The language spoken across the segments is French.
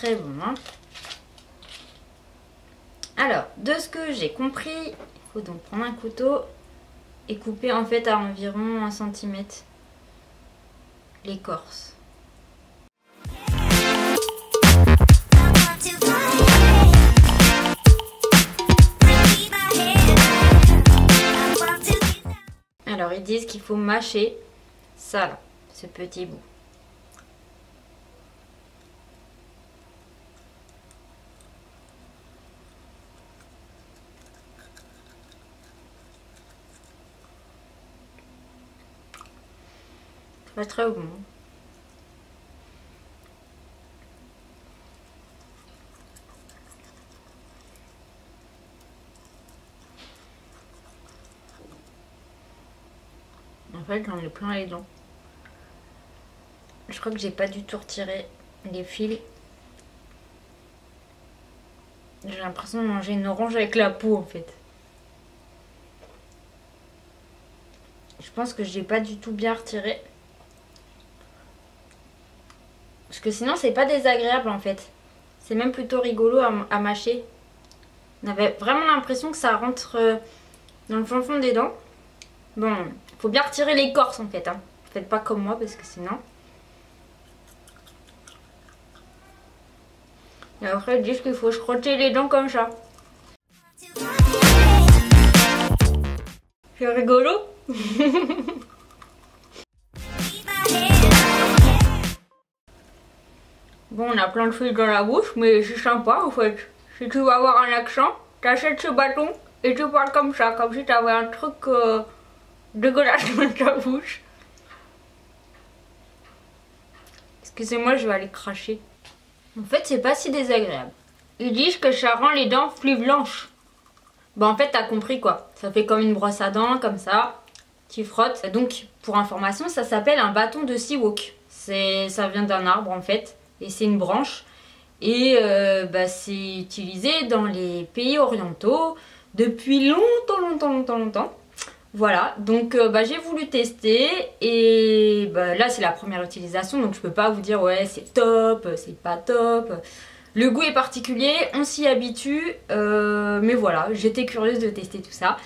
très bon. Hein. Alors, de ce que j'ai compris, il faut donc prendre un couteau et couper en fait à environ 1 cm l'écorce. Alors, ils disent qu'il faut mâcher ça là, ce petit bout. Pas très bon. En fait, j'en ai plein les dents. Je crois que j'ai pas du tout retiré les fils. J'ai l'impression de manger une orange avec la peau en fait. Je pense que j'ai pas du tout bien retiré. Parce que sinon c'est pas désagréable en fait. C'est même plutôt rigolo à mâcher. On avait vraiment l'impression que ça rentre dans le fond des dents. Bon, faut bien retirer l'écorce en fait. Hein. Faites pas comme moi parce que sinon... Et après ils disent qu'il faut frotter les dents comme ça. C'est rigolo. Bon, on a plein de fils dans la bouche, mais c'est sympa en fait. Si tu veux avoir un accent, t'achètes ce bâton et tu parles comme ça, comme si t'avais un truc dégueulasse dans ta bouche. Excusez-moi, je vais aller cracher. En fait, c'est pas si désagréable. Ils disent que ça rend les dents plus blanches. Bah en fait, t'as compris quoi. Ça fait comme une brosse à dents, comme ça. Tu frottes. Donc, pour information, ça s'appelle un bâton de Seawalk. Ça vient d'un arbre en fait. Et c'est une branche. Et c'est utilisé dans les pays orientaux depuis longtemps. Voilà, donc j'ai voulu tester et là c'est la première utilisation, donc je peux pas vous dire ouais c'est top, c'est pas top. Le goût est particulier, on s'y habitue, mais voilà, j'étais curieuse de tester tout ça.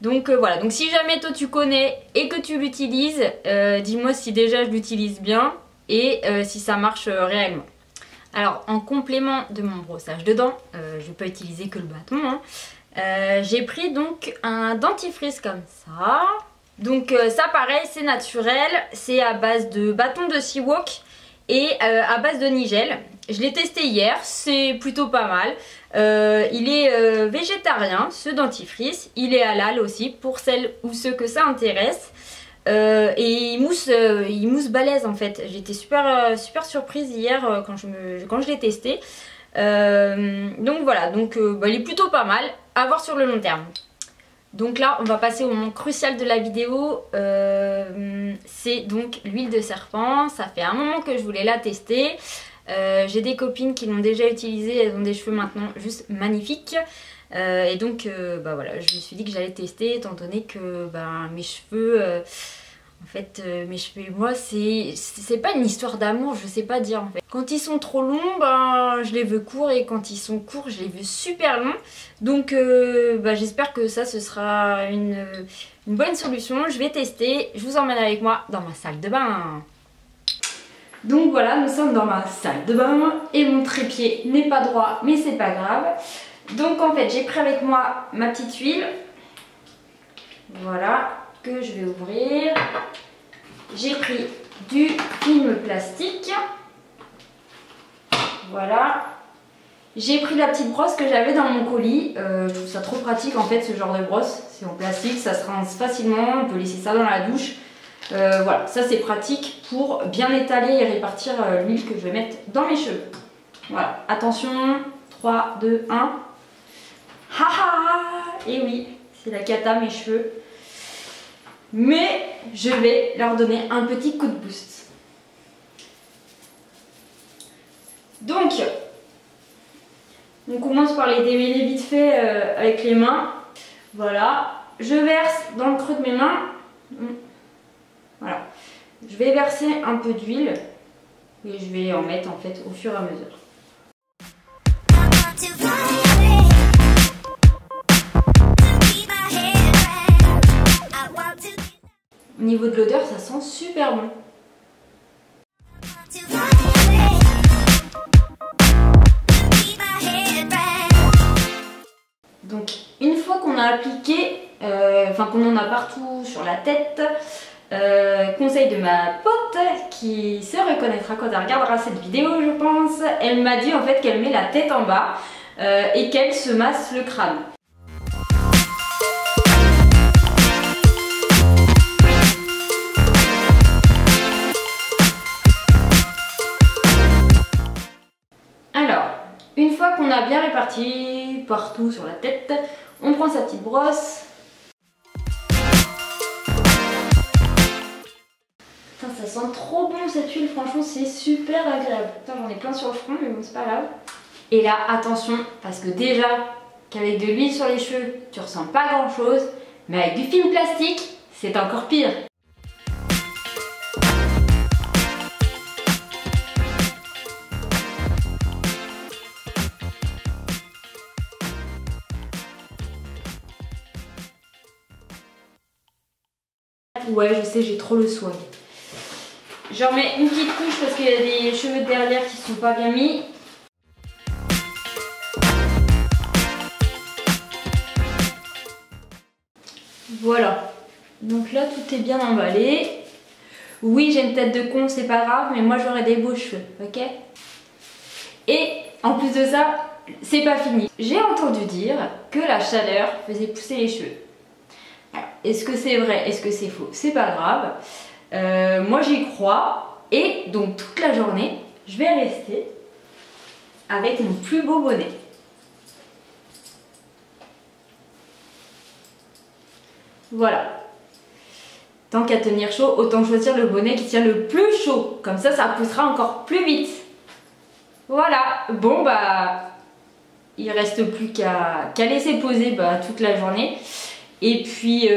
Donc voilà, donc si jamais toi tu connais et que tu l'utilises, dis-moi si déjà je l'utilise bien et si ça marche réellement. Alors en complément de mon brossage de dents, je vais pas utiliser que le bâton, hein. J'ai pris donc un dentifrice comme ça. Donc ça pareil c'est naturel, c'est à base de bâton de Seawalk et à base de nigel. Je l'ai testé hier, c'est plutôt pas mal. Il est végétarien ce dentifrice, il est halal aussi pour celles ou ceux que ça intéresse. Et il mousse balèze en fait. J'étais super surprise hier quand je l'ai testé. Donc voilà, donc il est plutôt pas mal à voir sur le long terme. Donc là on va passer au moment crucial de la vidéo, c'est donc l'huile de serpent. Ça fait un moment que je voulais la tester. J'ai des copines qui l'ont déjà utilisée, elles ont des cheveux maintenant juste magnifiques. Et donc voilà, je me suis dit que j'allais tester étant donné que mes cheveux... En fait, mes cheveux et moi, c'est pas une histoire d'amour, je sais pas dire en fait. Quand ils sont trop longs, je les veux courts et quand ils sont courts, je les veux super longs. Donc j'espère que ça, ce sera une bonne solution. Je vais tester, je vous emmène avec moi dans ma salle de bain. Donc voilà, nous sommes dans ma salle de bain et mon trépied n'est pas droit, mais c'est pas grave. Donc en fait, j'ai pris avec moi ma petite huile. Voilà. Que je vais ouvrir. J'ai pris du film plastique. Voilà. J'ai pris la petite brosse que j'avais dans mon colis. Je trouve ça trop pratique en fait ce genre de brosse. C'est en plastique, ça se rince facilement. On peut laisser ça dans la douche. Voilà, ça c'est pratique pour bien étaler et répartir l'huile que je vais mettre dans mes cheveux. Voilà, attention. 3, 2, 1. Haha. Et oui, c'est la cata mes cheveux. Mais je vais leur donner un petit coup de boost. Donc on commence par les démêler vite fait avec les mains. Voilà, je verse dans le creux de mes mains. Voilà, je vais verser un peu d'huile et je vais en mettre en fait au fur et à mesure. niveau de l'odeur, ça sent super bon. Donc une fois qu'on a appliqué, enfin qu'on en a partout sur la tête, conseil de ma pote qui se reconnaîtra quand elle regardera cette vidéo je pense, elle m'a dit en fait qu'elle met la tête en bas et qu'elle se masse le crâne. Alors, une fois qu'on a bien réparti partout sur la tête, on prend sa petite brosse. Putain, ça sent trop bon cette huile, franchement c'est super agréable. Putain, j'en ai plein sur le front mais bon c'est pas grave. Et là attention, parce que déjà qu'avec de l'huile sur les cheveux tu ressens pas grand chose, mais avec du film plastique c'est encore pire. Ouais, je sais, j'ai trop le swag. J'en mets une petite couche parce qu'il y a des cheveux de derrière qui sont pas bien mis. Voilà. Donc là, tout est bien emballé. Oui, j'ai une tête de con, c'est pas grave, mais moi j'aurai des beaux cheveux, ok? Et en plus de ça, c'est pas fini. J'ai entendu dire que la chaleur faisait pousser les cheveux. Est-ce que c'est vrai? Est-ce que c'est faux? C'est pas grave. Moi j'y crois. Et donc toute la journée, je vais rester avec mon plus beau bonnet. Voilà. Tant qu'à tenir chaud, autant choisir le bonnet qui tient le plus chaud. Comme ça poussera encore plus vite. Voilà. Bon bah, il reste plus qu'à laisser poser toute la journée. Et puis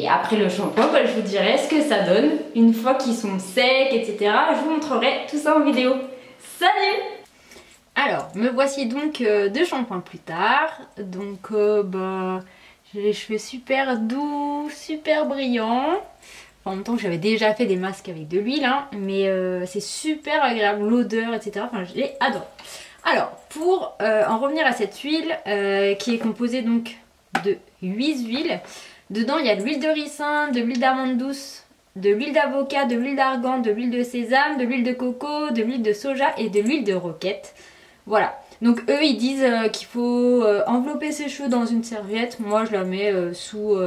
après le shampoing, je vous dirai ce que ça donne une fois qu'ils sont secs, etc. Je vous montrerai tout ça en vidéo. Salut! Alors, me voici donc 2 shampoings plus tard. Donc j'ai les cheveux super doux, super brillants. En même temps, j'avais déjà fait des masques avec de l'huile, hein, mais c'est super agréable, l'odeur, etc. Enfin, je les adore. Alors, pour en revenir à cette huile qui est composée donc de 8 huiles. Dedans il y a de l'huile de ricin, de l'huile d'amande douce, de l'huile d'avocat, de l'huile d'argan, de l'huile de sésame, de l'huile de coco, de l'huile de soja et de l'huile de roquette. Voilà. Donc eux ils disent qu'il faut envelopper ses cheveux dans une serviette. Moi je la mets sous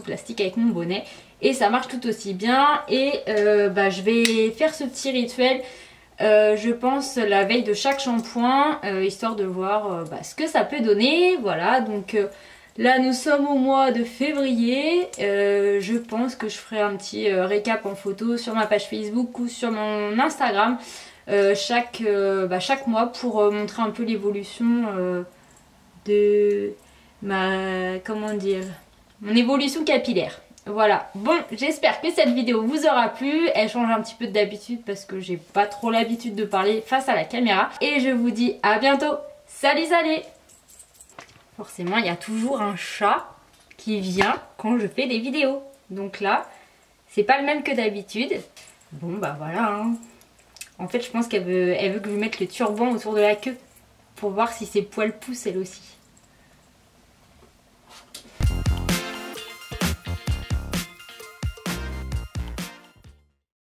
plastique avec mon bonnet. Et ça marche tout aussi bien. Et je vais faire ce petit rituel. Je pense la veille de chaque shampoing, histoire de voir ce que ça peut donner. Voilà, donc là nous sommes au mois de février. Je pense que je ferai un petit récap en photo sur ma page Facebook ou sur mon Instagram chaque mois pour montrer un peu l'évolution de mon évolution capillaire. Voilà, bon, j'espère que cette vidéo vous aura plu. Elle change un petit peu d'habitude parce que j'ai pas trop l'habitude de parler face à la caméra. Et je vous dis à bientôt. Salut, salut! Forcément, il y a toujours un chat qui vient quand je fais des vidéos. Donc là, c'est pas le même que d'habitude. Bon, voilà. Hein. En fait, je pense qu'elle veut que je lui mette le turban autour de la queue pour voir si ses poils poussent elle aussi.